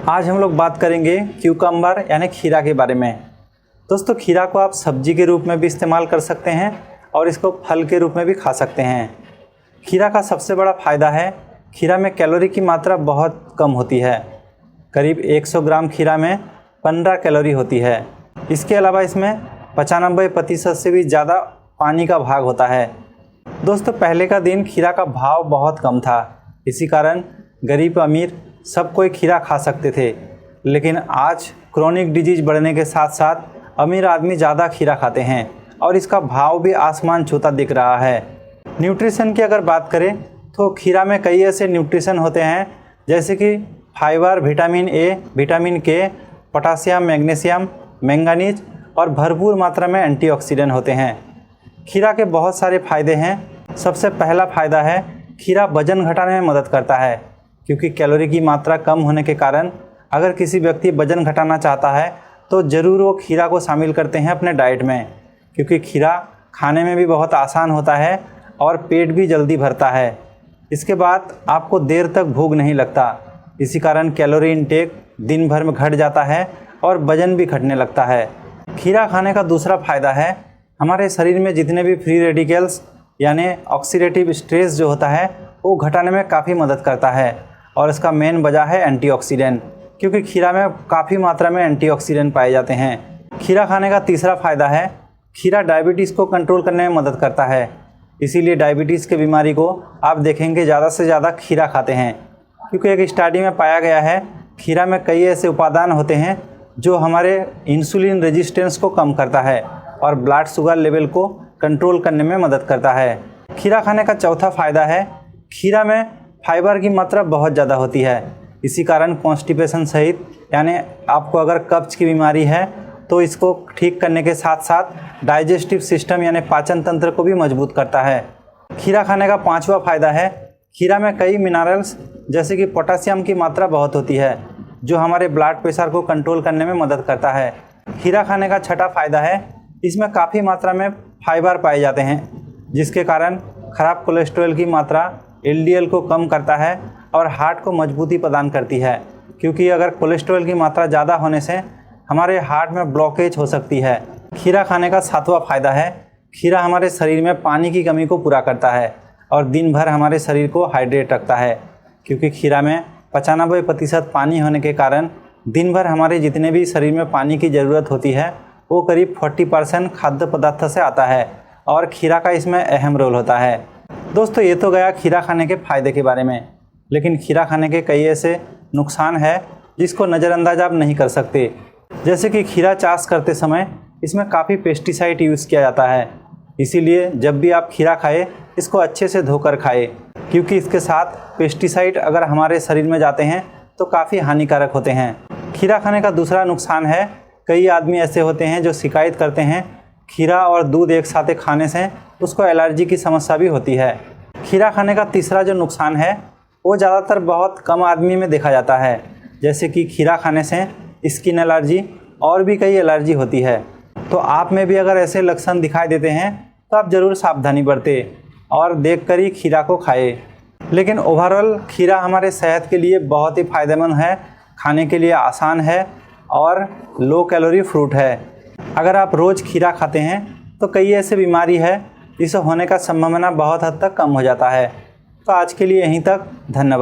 आज हम लोग बात करेंगे क्यूकम्बर यानी खीरा के बारे में। दोस्तों, खीरा को आप सब्जी के रूप में भी इस्तेमाल कर सकते हैं और इसको फल के रूप में भी खा सकते हैं। खीरा का सबसे बड़ा फ़ायदा है, खीरा में कैलोरी की मात्रा बहुत कम होती है। करीब 100 ग्राम खीरा में 15 कैलोरी होती है। इसके अलावा इसमें 95% से भी ज़्यादा पानी का भाग होता है। दोस्तों, पहले का दिन खीरा का भाव बहुत कम था, इसी कारण गरीब अमीर सब कोई खीरा खा सकते थे। लेकिन आज क्रोनिक डिजीज बढ़ने के साथ साथ अमीर आदमी ज़्यादा खीरा खाते हैं और इसका भाव भी आसमान छूता दिख रहा है। न्यूट्रिशन की अगर बात करें तो खीरा में कई ऐसे न्यूट्रिशन होते हैं जैसे कि फाइबर, विटामिन ए, विटामिन के, पोटासियम, मैग्नीशियम, मैंगनीज और भरपूर मात्रा में एंटीऑक्सीडेंट होते हैं। खीरा के बहुत सारे फ़ायदे हैं। सबसे पहला फ़ायदा है, खीरा वज़न घटाने में मदद करता है, क्योंकि कैलोरी की मात्रा कम होने के कारण अगर किसी व्यक्ति वज़न घटाना चाहता है तो ज़रूर वो खीरा को शामिल करते हैं अपने डाइट में, क्योंकि खीरा खाने में भी बहुत आसान होता है और पेट भी जल्दी भरता है। इसके बाद आपको देर तक भूख नहीं लगता, इसी कारण कैलोरी इनटेक दिन भर में घट जाता है और वज़न भी घटने लगता है। खीरा खाने का दूसरा फ़ायदा है, हमारे शरीर में जितने भी फ्री रेडिकल्स यानी ऑक्सीडेटिव स्ट्रेस जो होता है वो घटाने में काफ़ी मदद करता है और इसका मेन वजह है एंटीऑक्सीडेंट, क्योंकि खीरा में काफ़ी मात्रा में एंटीऑक्सीडेंट पाए जाते हैं। खीरा खाने का तीसरा फ़ायदा है, खीरा डायबिटीज़ को कंट्रोल करने में मदद करता है। इसीलिए डायबिटीज़ के बीमारी को आप देखेंगे ज़्यादा से ज़्यादा खीरा खाते हैं, क्योंकि एक स्टडी में पाया गया है खीरा में कई ऐसे उपादान होते हैं जो हमारे इंसुलिन रेजिस्टेंस को कम करता है और ब्लड शुगर लेवल को कंट्रोल करने में मदद करता है। खीरा खाने का चौथा फ़ायदा है, खीरा में फाइबर की मात्रा बहुत ज़्यादा होती है। इसी कारण कॉन्स्टिपेशन सहित यानी आपको अगर कब्ज की बीमारी है तो इसको ठीक करने के साथ साथ डाइजेस्टिव सिस्टम यानी पाचन तंत्र को भी मजबूत करता है। खीरा खाने का पांचवा फ़ायदा है, खीरा में कई मिनरल्स जैसे कि पोटासियम की मात्रा बहुत होती है, जो हमारे ब्लड प्रेशर को कंट्रोल करने में मदद करता है। खीरा खाने का छठा फ़ायदा है, इसमें काफ़ी मात्रा में फाइबर पाए जाते हैं, जिसके कारण ख़राब कोलेस्ट्रॉल की मात्रा LDL को कम करता है और हार्ट को मजबूती प्रदान करती है, क्योंकि अगर कोलेस्ट्रॉल की मात्रा ज़्यादा होने से हमारे हार्ट में ब्लॉकेज हो सकती है। खीरा खाने का सातवां फ़ायदा है, खीरा हमारे शरीर में पानी की कमी को पूरा करता है और दिन भर हमारे शरीर को हाइड्रेट रखता है, क्योंकि खीरा में 95% पानी होने के कारण दिन भर हमारे जितने भी शरीर में पानी की ज़रूरत होती है वो करीब 40% खाद्य पदार्थ से आता है और खीरा का इसमें अहम रोल होता है। दोस्तों, ये तो गया खीरा खाने के फ़ायदे के बारे में, लेकिन खीरा खाने के कई ऐसे नुकसान हैं जिसको नज़रअंदाज आप नहीं कर सकते। जैसे कि खीरा चाष करते समय इसमें काफ़ी पेस्टिसाइड यूज़ किया जाता है, इसीलिए जब भी आप खीरा खाएं इसको अच्छे से धोकर खाएं, क्योंकि इसके साथ पेस्टिसाइड अगर हमारे शरीर में जाते हैं तो काफ़ी हानिकारक होते हैं। खीरा खाने का दूसरा नुकसान है, कई आदमी ऐसे होते हैं जो शिकायत करते हैं खीरा और दूध एक साथ खाने से उसको एलर्जी की समस्या भी होती है। खीरा खाने का तीसरा जो नुकसान है वो ज़्यादातर बहुत कम आदमी में देखा जाता है, जैसे कि खीरा खाने से स्किन एलर्जी और भी कई एलर्जी होती है। तो आप में भी अगर ऐसे लक्षण दिखाई देते हैं तो आप ज़रूर सावधानी बरतें और देखकर ही खीरा को खाएं। लेकिन ओवरऑल खीरा हमारे सेहत के लिए बहुत ही फ़ायदेमंद है, खाने के लिए आसान है और लो कैलोरी फ्रूट है। अगर आप रोज़ खीरा खाते हैं तो कई ऐसे बीमारी है जिसे होने का संभावना बहुत हद तक कम हो जाता है। तो आज के लिए यहीं तक, धन्यवाद।